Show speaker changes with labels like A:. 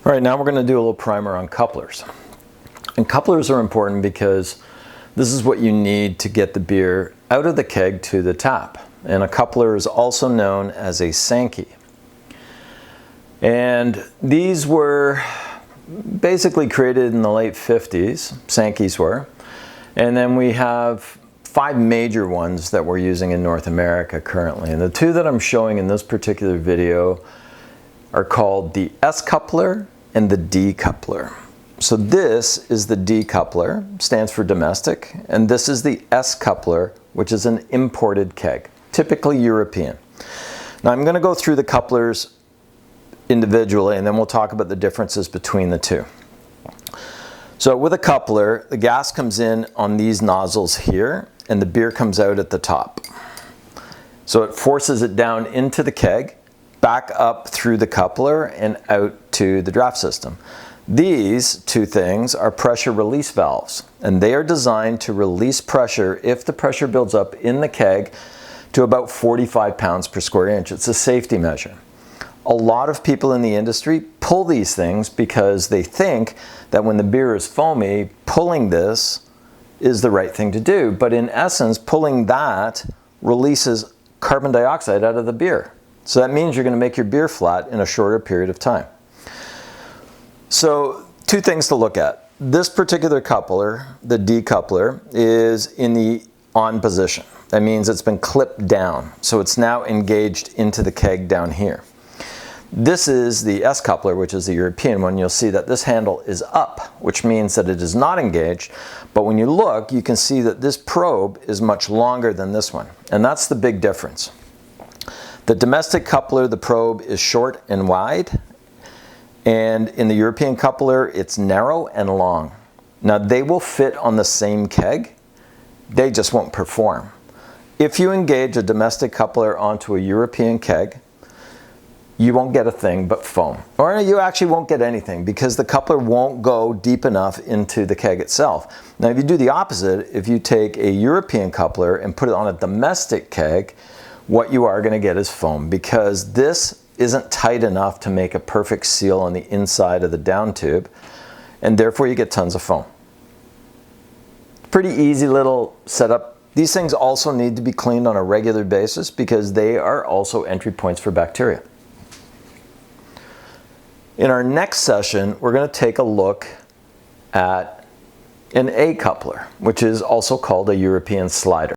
A: All right, now we're going to do a little primer on couplers. And couplers are important because this is what you need to get the beer out of the keg to the tap. And a coupler is also known as a Sankey. And these were basically created in the late 50s, Sankeys were. And then we have 5 major ones that we're using in North America currently. And the 2 that I'm showing in this particular video are called the S coupler and the D coupler. So this is the D coupler, stands for domestic, and this is the S coupler, which is an imported keg, typically European. Now I'm going to go through the couplers individually, and then we'll talk about the differences between the 2. So with a coupler, the gas comes in on these nozzles here, and the beer comes out at the top. So it forces it down into the keg, back up through the coupler, and out to the draft system. These 2 things are pressure release valves, and they are designed to release pressure if the pressure builds up in the keg to about 45 pounds per square inch. It's a safety measure. A lot of people in the industry pull these things because they think that when the beer is foamy, pulling this is the right thing to do. But in essence, pulling that releases carbon dioxide out of the beer. So that means you're going to make your beer flat in a shorter period of time. So 2 things to look at. This particular coupler, the D coupler, is in the on position. That means it's been clipped down. So it's now engaged into the keg down here. This is the S coupler, which is the European one. You'll see that this handle is up, which means that it is not engaged. But when you look, you can see that this probe is much longer than this one. And that's the big difference. The domestic coupler, the probe is short and wide. And in the European coupler, it's narrow and long. Now they will fit on the same keg. They just won't perform. If you engage a domestic coupler onto a European keg, you won't get a thing but foam. Or you actually won't get anything because the coupler won't go deep enough into the keg itself. Now if you do the opposite, if you take a European coupler and put it on a domestic keg, what you are going to get is foam because this isn't tight enough to make a perfect seal on the inside of the down tube, and therefore you get tons of foam. Pretty easy little setup. These things also need to be cleaned on a regular basis because they are also entry points for bacteria. In our next session, we're going to take a look at an A coupler, which is also called a European slider.